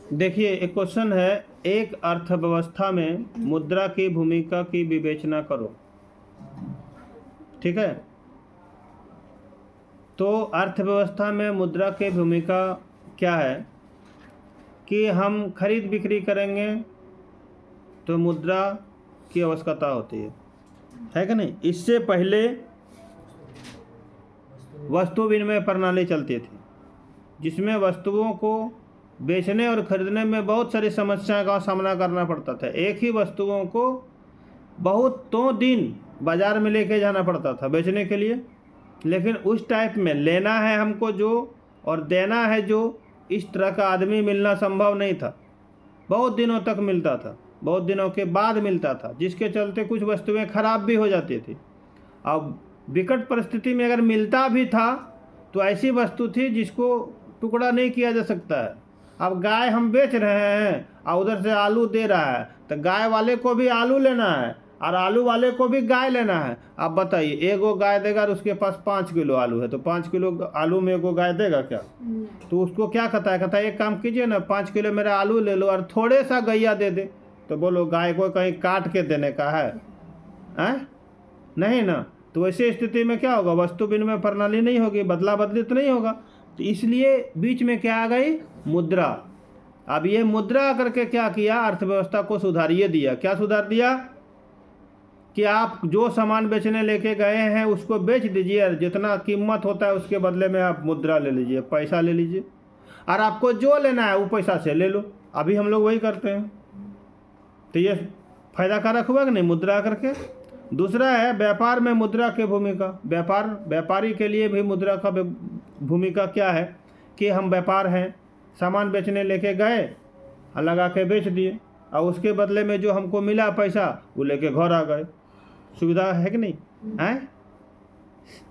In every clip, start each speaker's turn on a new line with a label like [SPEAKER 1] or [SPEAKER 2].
[SPEAKER 1] देखिए, एक क्वेश्चन है, एक अर्थव्यवस्था में मुद्रा की भूमिका की विवेचना करो। ठीक है, तो अर्थव्यवस्था में मुद्रा की भूमिका क्या है कि हम खरीद बिक्री करेंगे तो मुद्रा की आवश्यकता होती है कि नहीं। इससे पहले वस्तु विनिमय प्रणाली चलती थी, जिसमें वस्तुओं को बेचने और खरीदने में बहुत सारी समस्याओं का सामना करना पड़ता था। एक ही वस्तुओं को बहुतों दिन बाज़ार में लेके जाना पड़ता था बेचने के लिए, लेकिन उस टाइप में लेना है हमको जो और देना है जो, इस तरह का आदमी मिलना संभव नहीं था। बहुत दिनों तक मिलता था, बहुत दिनों के बाद मिलता था, जिसके चलते कुछ वस्तुएं खराब भी हो जाती थी। अब विकट परिस्थिति में अगर मिलता भी था तो ऐसी वस्तु थी जिसको टुकड़ा नहीं किया जा सकता है। अब गाय हम बेच रहे हैं और उधर से आलू दे रहा है, तो गाय वाले को भी आलू लेना है और आलू वाले को भी गाय लेना है। अब बताइए, एगो गाय देगा और उसके पास 5 किलो आलू है, तो 5 किलो आलू में एगो गाय देगा क्या? तो उसको क्या कहता है एक काम कीजिए ना, 5 किलो मेरा आलू ले लो और थोड़े सा गैया दे दे। तो बोलो, गाय को कहीं काट के देने का है? नहीं ना। तो ऐसी स्थिति में क्या होगा, वस्तु विनिमय प्रणाली नहीं होगी, बदला बदली तो नहीं होगा। तो इसलिए बीच में क्या आ गई, मुद्रा। अब ये मुद्रा करके क्या किया, अर्थव्यवस्था को सुधारिए दिया। क्या सुधार दिया कि आप जो सामान बेचने लेके गए हैं उसको बेच दीजिए, जितना कीमत होता है उसके बदले में आप मुद्रा ले लीजिए, पैसा ले लीजिए, और आपको जो लेना है वो पैसा से ले लो। अभी हम लोग वही करते हैं। तो ये फायदा कारक हुआ कि नहीं मुद्रा करके। दूसरा है व्यापार में मुद्रा की भूमिका। व्यापारी के लिए भी मुद्रा का भूमिका क्या है कि हम व्यापार हैं, सामान बेचने लेके गए और लगा के बेच दिए, और उसके बदले में जो हमको मिला पैसा वो लेके घर आ गए। सुविधा है कि नहीं है?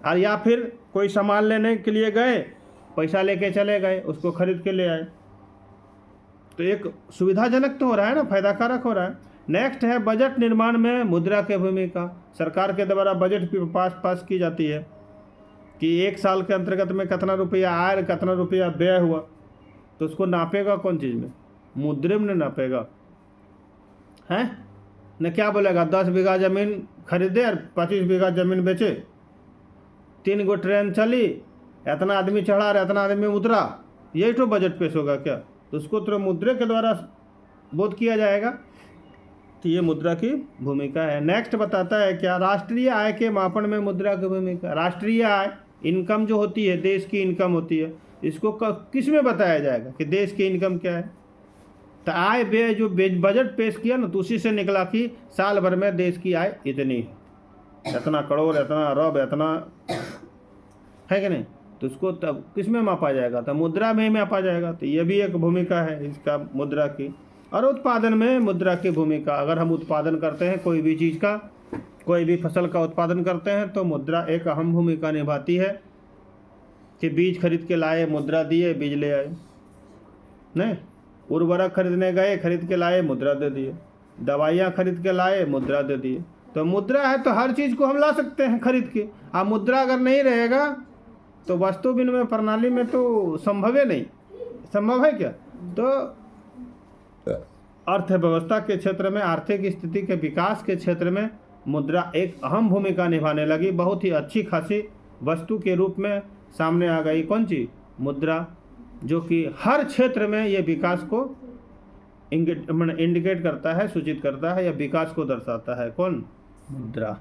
[SPEAKER 1] और या फिर कोई सामान लेने के लिए गए, पैसा लेके चले गए, उसको खरीद के ले आए। तो एक सुविधाजनक तो हो रहा है ना, फायदा कारक हो रहा है। नेक्स्ट है बजट निर्माण में मुद्रा की भूमिका। सरकार के द्वारा बजट पास की जाती है कि एक साल के अंतर्गत में कितना रुपया आया, कितना रुपया व्यय हुआ। तो उसको नापेगा कौन चीज़ में? मुद्रे में नापेगा, हैं न? क्या बोलेगा, 10 बीघा ज़मीन खरीदे और 25 बीघा ज़मीन बेचे, 3 गो ट्रेन चली, इतना आदमी चढ़ा और इतना आदमी उतरा, यही तो बजट पेश होगा क्या? तो उसको तो मुद्रे के द्वारा बोध किया जाएगा। तो ये मुद्रा की भूमिका है। नेक्स्ट बताता है क्या, राष्ट्रीय आय के मापन में मुद्रा की भूमिका। राष्ट्रीय आय, इनकम जो होती है, देश की इनकम होती है, इसको किस में बताया जाएगा कि देश की इनकम क्या है? तो आय व्यय जो बजट पेश किया ना, तो उसी से निकला कि साल भर में देश की आय इतनी है, इतना करोड़, इतना अरब, इतना, है कि नहीं? तो उसको तब किस में मापा जाएगा? तो मुद्रा में ही मापा जाएगा। तो ये भी एक भूमिका है इसका, मुद्रा की। और उत्पादन में मुद्रा की भूमिका, अगर हम उत्पादन करते हैं कोई भी चीज़ का, कोई भी फसल का उत्पादन करते हैं, तो मुद्रा एक अहम भूमिका निभाती है। कि बीज खरीद के लाए, मुद्रा दिए, बीज ले आए, नहीं? उर्वरक खरीदने गए, खरीद के लाए, मुद्रा दे दिए। दवाइयाँ खरीद के लाए, मुद्रा दे दिए। तो मुद्रा है तो हर चीज़ को हम ला सकते हैं खरीद के। अब मुद्रा अगर नहीं रहेगा तो वस्तु विनिमय प्रणाली में तो संभव है नहीं। संभव है क्या? तो अर्थव्यवस्था के क्षेत्र में, आर्थिक स्थिति के विकास के क्षेत्र में मुद्रा एक अहम भूमिका निभाने लगी। बहुत ही अच्छी खासी वस्तु के रूप में सामने आ गई कौन सी? मुद्रा, जो कि हर क्षेत्र में ये विकास को इंडिकेट करता है, सूचित करता है, या विकास को दर्शाता है। कौन? मुद्रा।